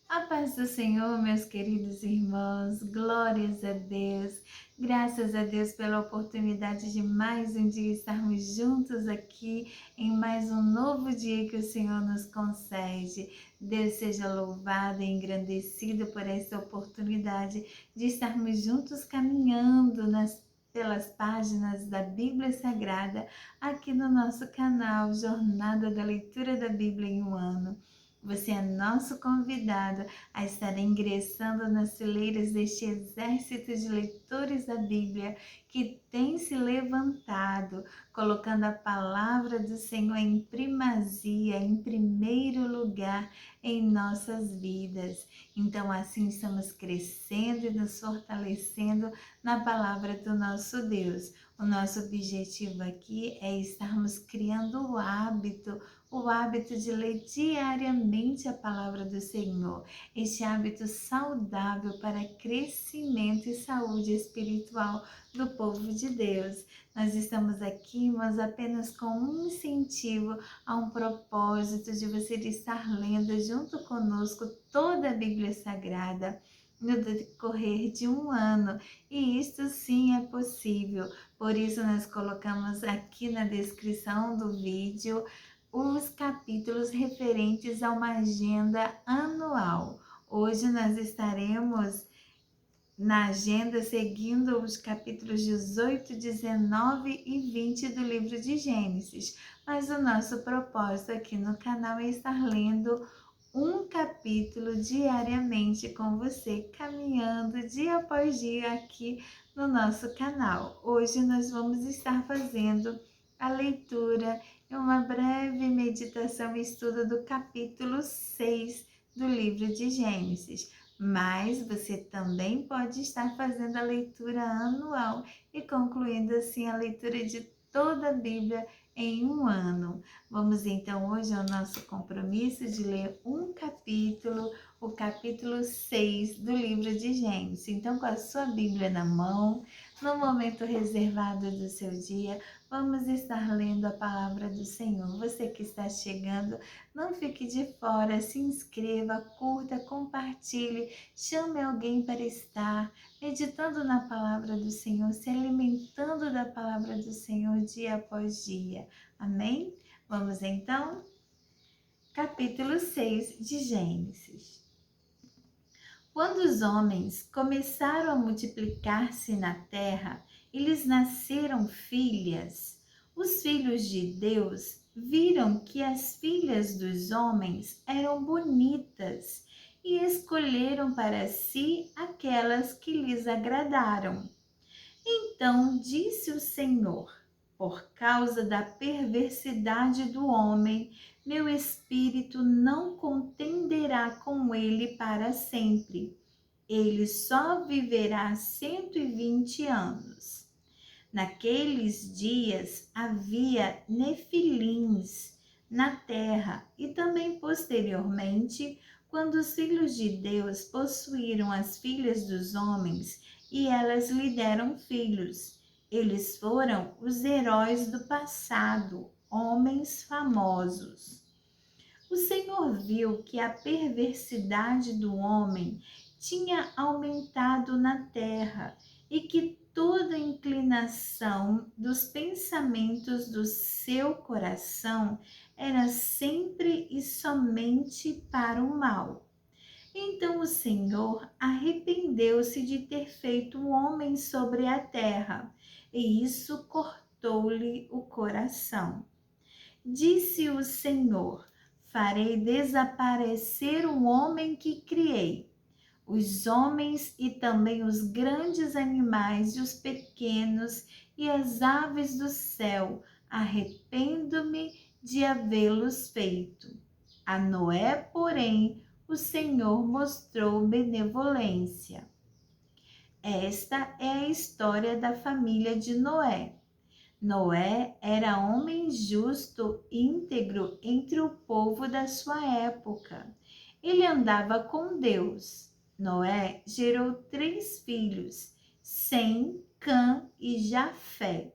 A paz do Senhor, meus queridos irmãos, glórias a Deus, graças a Deus pela oportunidade de mais um dia estarmos juntos aqui em mais um novo dia que o Senhor nos concede. Deus seja louvado e engrandecido por essa oportunidade de estarmos juntos caminhando pelas páginas da Bíblia Sagrada aqui no nosso canal Jornada da Leitura da Bíblia em um Ano. Você é nosso convidado a estar ingressando nas fileiras deste exército de leitores da Bíblia que tem se levantado, colocando a palavra do Senhor em primazia, em primeiro lugar em nossas vidas. Então, assim estamos crescendo e nos fortalecendo na palavra do nosso Deus. O nosso objetivo aqui é estarmos criando o hábito de ler diariamente a palavra do Senhor, este hábito saudável para crescimento e saúde espiritual do povo de Deus. Nós estamos aqui, mas apenas com um incentivo, a um propósito de você estar lendo junto conosco toda a Bíblia Sagrada no decorrer de um ano, e isto sim é possível. Por isso nós colocamos aqui na descrição do vídeo os capítulos referentes a uma agenda anual. Hoje nós estaremos na agenda seguindo os capítulos 18, 19 e 20 do livro de Gênesis. Mas o nosso propósito aqui no canal é estar lendo um capítulo diariamente com você, caminhando dia após dia aqui no nosso canal. Hoje nós vamos estar fazendo a leitura e uma breve meditação e estudo do capítulo 6 do livro de Gênesis. Mas você também pode estar fazendo a leitura anual e concluindo assim a leitura de toda a Bíblia em um ano. Vamos então hoje ao nosso compromisso de ler um capítulo, o capítulo 6 do livro de Gênesis. Então, com a sua Bíblia na mão, no momento reservado do seu dia, vamos estar lendo a palavra do Senhor. Você que está chegando, não fique de fora, se inscreva, curta, compartilhe, chame alguém para estar meditando na palavra do Senhor, se alimentando da palavra do Senhor dia após dia. Amém? Vamos então? Capítulo 6 de Gênesis. Quando os homens começaram a multiplicar-se na terra e lhes nasceram filhas, os filhos de Deus viram que as filhas dos homens eram bonitas e escolheram para si aquelas que lhes agradaram. Então disse o Senhor: por causa da perversidade do homem, meu espírito não contenderá com ele para sempre. Ele só viverá 120 anos. Naqueles dias havia nefilins na terra e também posteriormente, quando os filhos de Deus possuíram as filhas dos homens e elas lhe deram filhos. Eles foram os heróis do passado, homens famosos. O Senhor viu que a perversidade do homem tinha aumentado na terra e que toda inclinação dos pensamentos do seu coração era sempre e somente para o mal. Então o Senhor arrependeu-se de ter feito o homem sobre a terra, e isso cortou-lhe o coração. Disse o Senhor: farei desaparecer o homem que criei, os homens e também os grandes animais e os pequenos e as aves do céu. Arrependo-me de havê-los feito. A Noé, porém, o Senhor mostrou benevolência. Esta é a história da família de Noé. Noé era homem justo, íntegro entre o povo da sua época. Ele andava com Deus. Noé gerou 3 filhos, Sem, Cã e Jafé.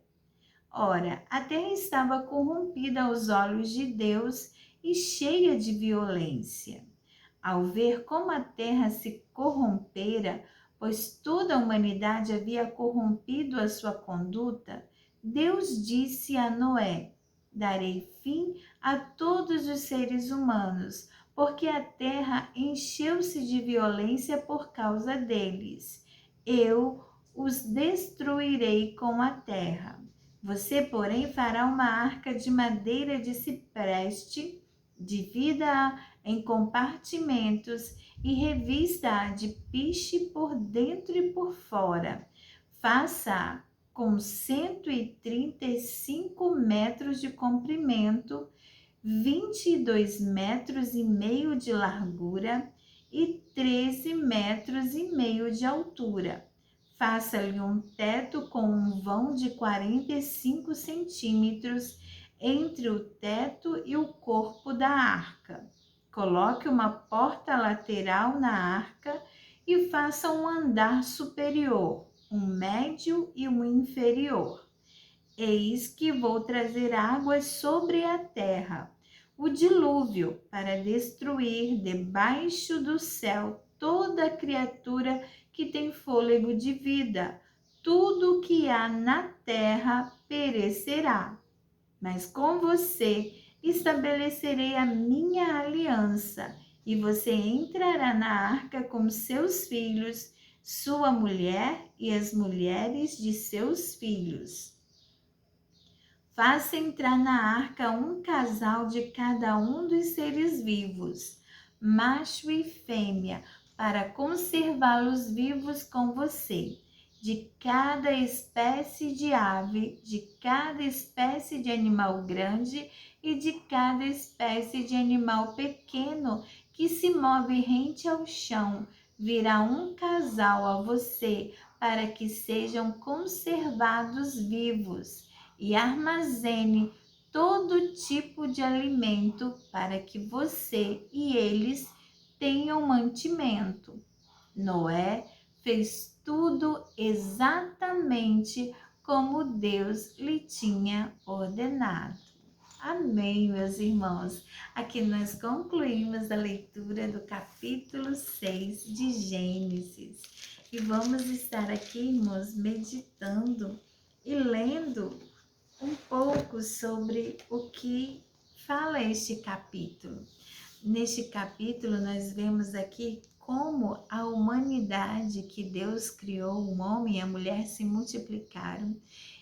Ora, a terra estava corrompida aos olhos de Deus e cheia de violência. Ao ver como a terra se corrompera, pois toda a humanidade havia corrompido a sua conduta, Deus disse a Noé: darei fim a todos os seres humanos, porque a terra encheu-se de violência por causa deles. Eu os destruirei com a terra. Você, porém, fará uma arca de madeira de cipreste, divida-a em compartimentos e revista-a de piche por dentro e por fora. Faça-a com 135 metros de comprimento, 22 metros e meio de largura e 13 metros e meio de altura. Faça-lhe um teto com um vão de 45 centímetros entre o teto e o corpo da arca. Coloque uma porta lateral na arca e faça um andar superior, um médio e um inferior. Eis que vou trazer águas sobre a terra, o dilúvio, para destruir debaixo do céu toda criatura que tem fôlego de vida. Tudo que há na terra perecerá. Mas com você estabelecerei a minha aliança, e você entrará na arca com seus filhos, sua mulher e as mulheres de seus filhos. Faça entrar na arca um casal de cada um dos seres vivos, macho e fêmea, para conservá-los vivos com você. De cada espécie de ave, de cada espécie de animal grande e de cada espécie de animal pequeno que se move rente ao chão, virá um casal a você para que sejam conservados vivos. E armazene todo tipo de alimento para que você e eles tenham mantimento. Noé fez tudo exatamente como Deus lhe tinha ordenado. Amém, meus irmãos. Aqui nós concluímos a leitura do capítulo 6 de Gênesis. E vamos estar aqui, irmãos, meditando e lendo um pouco sobre o que fala este capítulo. Neste capítulo, nós vemos aqui como a humanidade que Deus criou, o homem e a mulher, se multiplicaram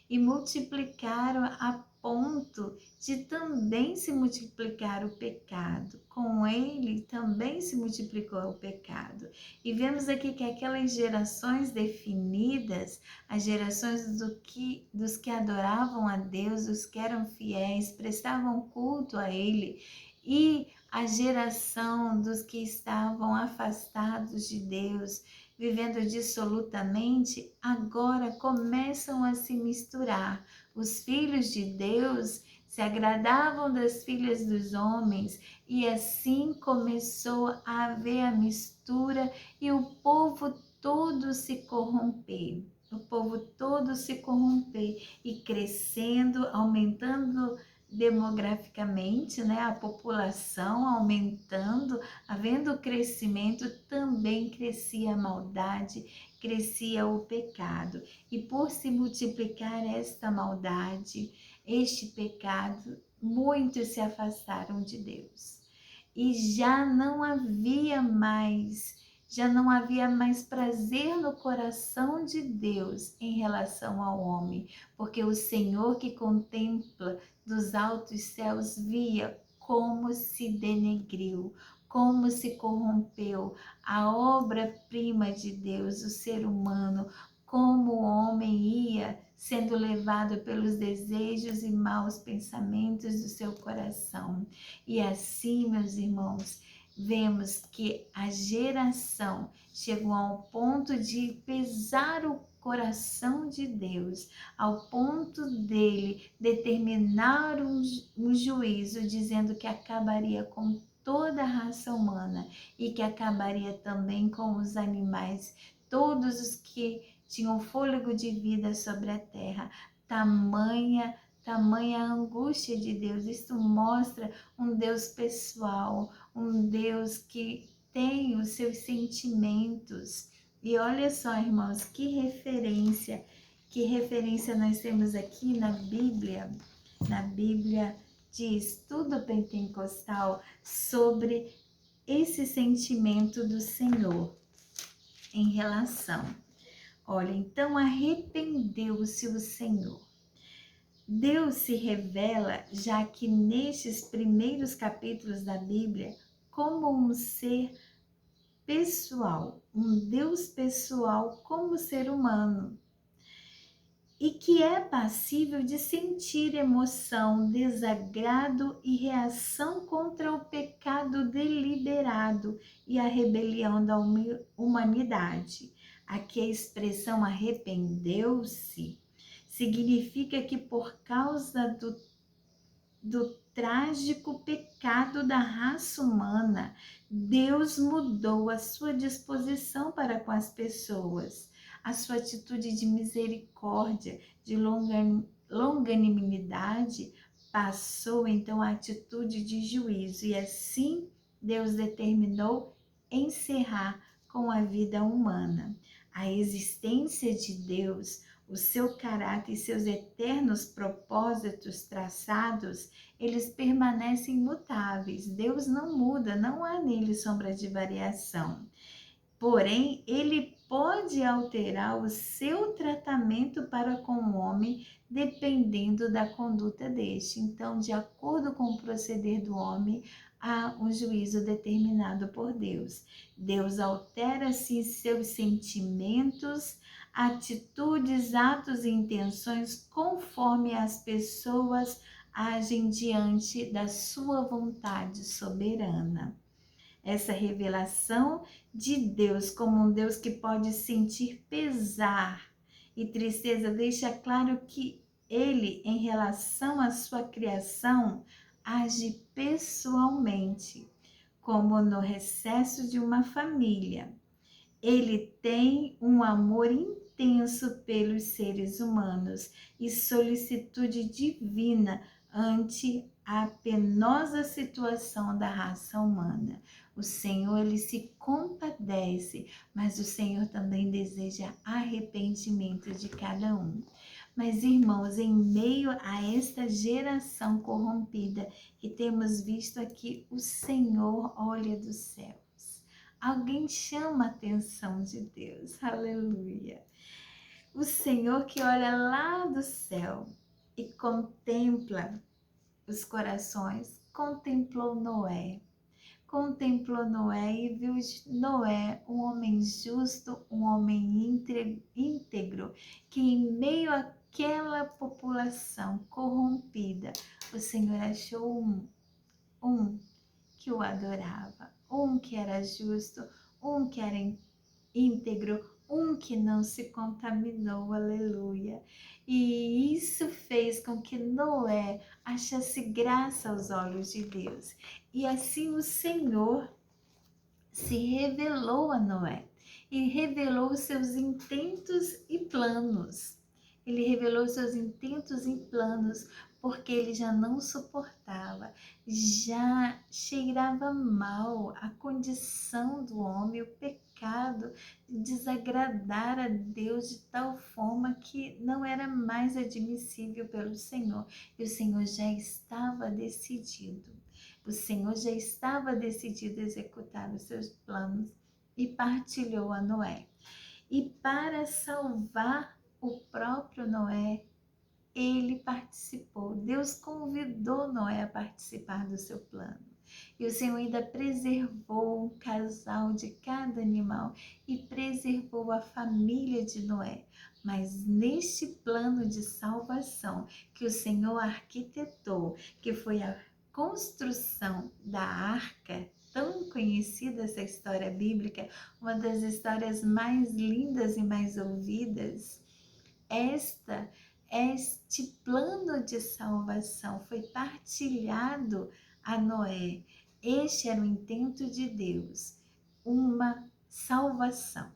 e multiplicaram a ponto de também se multiplicar o pecado. Com ele também se multiplicou o pecado. E vemos aqui que aquelas gerações definidas, as gerações dos que adoravam a Deus, os que eram fiéis, prestavam culto a ele, e a geração dos que estavam afastados de Deus, vivendo dissolutamente, agora começam a se misturar. Os filhos de Deus se agradavam das filhas dos homens, e assim começou a haver a mistura e o povo todo se corromper. O povo todo se corromper e crescendo, aumentando demograficamente, né, a população aumentando, havendo crescimento, também crescia a maldade, crescia o pecado. E por se multiplicar esta maldade, este pecado, muitos se afastaram de Deus. E já não havia mais prazer no coração de Deus em relação ao homem, porque o Senhor que contempla dos altos céus via como se denegriu, como se corrompeu a obra-prima de Deus, o ser humano, como o homem ia sendo levado pelos desejos e maus pensamentos do seu coração. E assim, meus irmãos, vemos que a geração chegou ao ponto de pesar o coração de Deus, ao ponto dele determinar um juízo, dizendo que acabaria com toda a raça humana e que acabaria também com os animais, todos os que tinham fôlego de vida sobre a terra. Tamanha angústia de Deus. Isso mostra um Deus pessoal, um Deus que tem os seus sentimentos. E olha só, irmãos, que referência nós temos aqui na Bíblia. Na Bíblia diz tudo pentecostal sobre esse sentimento do Senhor em relação. Olha, então arrependeu-se o Senhor. Deus se revela já que nestes primeiros capítulos da Bíblia como um ser pessoal, um Deus pessoal como ser humano, e que é passível de sentir emoção, desagrado e reação contra o pecado deliberado e a rebelião da humanidade. Aqui a expressão arrependeu-se significa que por causa do trágico pecado da raça humana, Deus mudou a sua disposição para com as pessoas. A sua atitude de misericórdia, de longanimidade, passou então a atitude de juízo. E assim Deus determinou encerrar com a vida humana. A existência de Deus, o seu caráter e seus eternos propósitos traçados, eles permanecem imutáveis. Deus não muda, não há nele sombra de variação. Porém, ele pode alterar o seu tratamento para com o homem dependendo da conduta deste. Então, de acordo com o proceder do homem, há um juízo determinado por Deus. Deus altera-se seus sentimentos, atitudes, atos e intenções conforme as pessoas agem diante da sua vontade soberana. Essa revelação de Deus como um Deus que pode sentir pesar e tristeza deixa claro que ele, em relação à sua criação, age pessoalmente, como no recesso de uma família. Ele tem um amor intenso pelos seres humanos e solicitude divina ante a penosa situação da raça humana. O Senhor, ele se compadece, mas o Senhor também deseja arrependimento de cada um. Mas, irmãos, em meio a esta geração corrompida que temos visto aqui, o Senhor olha dos céus. Alguém chama a atenção de Deus, aleluia. O Senhor que olha lá do céu e contempla os corações, contemplou Noé e viu Noé, um homem justo, um homem íntegro, que em meio àquela população corrompida, o Senhor achou um que o adorava, um que era justo, um que era íntegro, um que não se contaminou, aleluia. E isso fez com que Noé achasse graça aos olhos de Deus. E assim o Senhor se revelou a Noé e revelou seus intentos e planos. Ele revelou seus intentos e planos porque ele já não suportava, já cheirava mal a condição do homem, o pecado de desagradar a Deus de tal forma que não era mais admissível pelo Senhor. E o Senhor já estava decidido. O Senhor já estava decidido a executar os seus planos e partilhou a Noé. E para salvar o próprio Noé, ele participou. Deus convidou Noé a participar do seu plano. E o Senhor ainda preservou um casal de cada animal e preservou a família de Noé. Mas neste plano de salvação que o Senhor arquitetou, que foi a construção da arca, tão conhecida essa história bíblica, uma das histórias mais lindas e mais ouvidas, este plano de salvação foi partilhado a Noé. Este era o intento de Deus, uma salvação,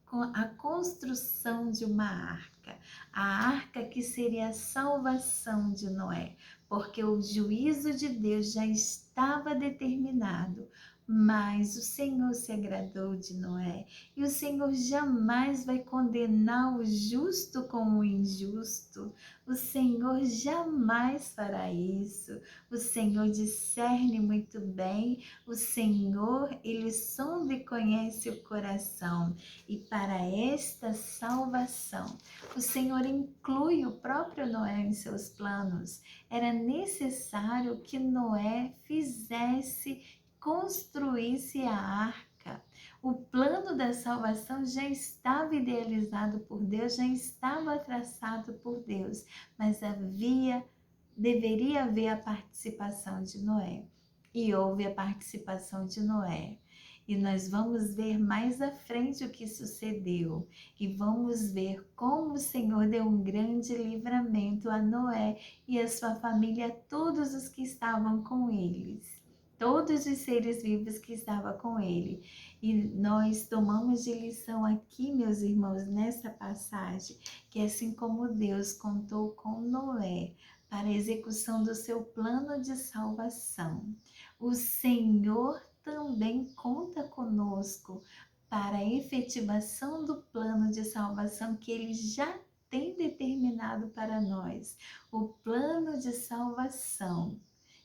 com a construção de uma arca. A arca que seria a salvação de Noé, porque o juízo de Deus já estava determinado, Mas o Senhor se agradou de Noé e o Senhor jamais vai condenar o justo como o injusto. O Senhor jamais fará isso. O Senhor discerne muito bem. O Senhor, Ele sonda e conhece o coração. E para esta salvação, o Senhor inclui o próprio Noé em seus planos. Era necessário que Noé construísse a arca. O plano da salvação já estava idealizado por Deus, já estava traçado por Deus, mas deveria haver a participação de Noé. E houve a participação de Noé. E nós vamos ver mais à frente o que sucedeu. E vamos ver como o Senhor deu um grande livramento a Noé e a sua família, todos os que estavam com eles. Todos os seres vivos que estavam com ele. E nós tomamos de lição aqui, meus irmãos, nessa passagem, que assim como Deus contou com Noé para a execução do seu plano de salvação, o Senhor também conta conosco para a efetivação do plano de salvação que Ele já tem determinado para nós. O plano de salvação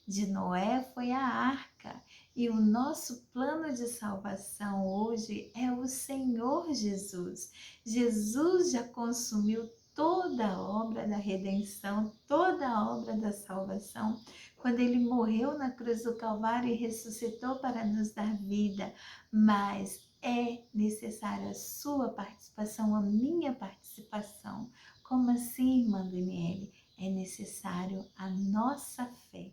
de Noé foi a arca, e o nosso plano de salvação hoje é o Senhor Jesus. Jesus já consumiu toda a obra da redenção, toda a obra da salvação, quando ele morreu na cruz do Calvário e ressuscitou para nos dar vida, mas é necessária a sua participação, a minha participação. Como assim, irmã Daniele? É necessário a nossa fé.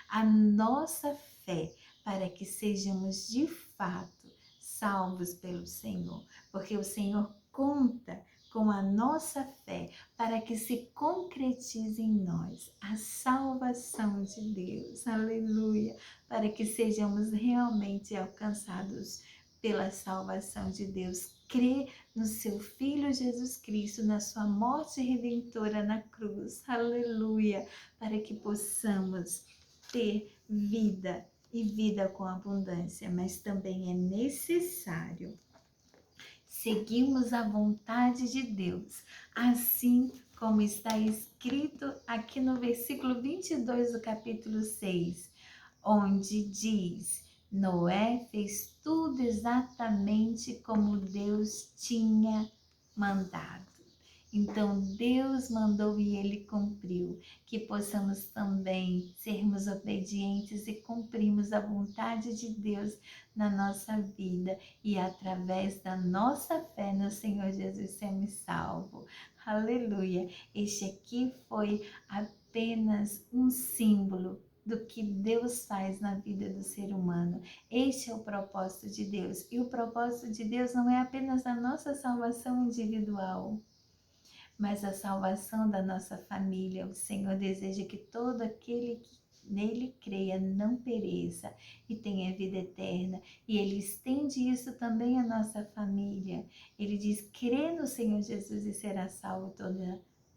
A nossa fé para que sejamos de fato salvos pelo Senhor, porque o Senhor conta com a nossa fé para que se concretize em nós a salvação de Deus, aleluia, para que sejamos realmente alcançados pela salvação de Deus. Crê no seu Filho Jesus Cristo, na sua morte redentora na cruz, aleluia, para que possamos ter vida e vida com abundância, mas também é necessário seguirmos a vontade de Deus, assim como está escrito aqui no versículo 22 do capítulo 6, onde diz: Noé fez tudo exatamente como Deus tinha mandado. Então Deus mandou e Ele cumpriu, que possamos também sermos obedientes e cumprirmos a vontade de Deus na nossa vida e através da nossa fé no Senhor Jesus sermos salvos. Aleluia! Este aqui foi apenas um símbolo do que Deus faz na vida do ser humano. Este é o propósito de Deus. E o propósito de Deus não é apenas a nossa salvação individual, mas a salvação da nossa família. O Senhor deseja que todo aquele que nele creia não pereça e tenha vida eterna. E Ele estende isso também à nossa família. Ele diz: crê no Senhor Jesus e será salvo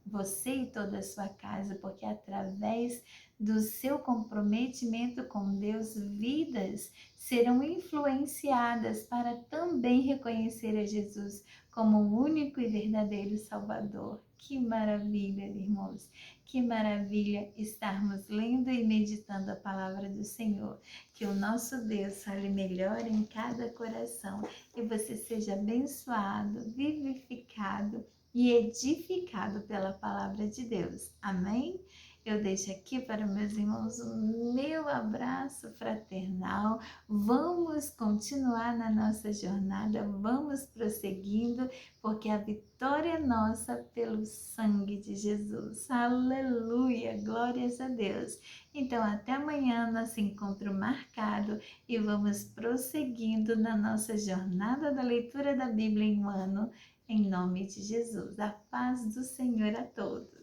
você e toda a sua casa, porque através do seu comprometimento com Deus, vidas serão influenciadas para também reconhecer a Jesus como o único e verdadeiro Salvador. Que maravilha, irmãos! Que maravilha estarmos lendo e meditando a palavra do Senhor. Que o nosso Deus fale melhor em cada coração e você seja abençoado, vivificado e edificado pela palavra de Deus. Amém? Eu deixo aqui para meus irmãos o meu abraço fraternal. Vamos continuar na nossa jornada, vamos prosseguindo, porque a vitória é nossa pelo sangue de Jesus. Aleluia, glórias a Deus. Então, até amanhã, nosso encontro marcado, e vamos prosseguindo na nossa jornada da leitura da Bíblia em um ano, em nome de Jesus. A paz do Senhor a todos.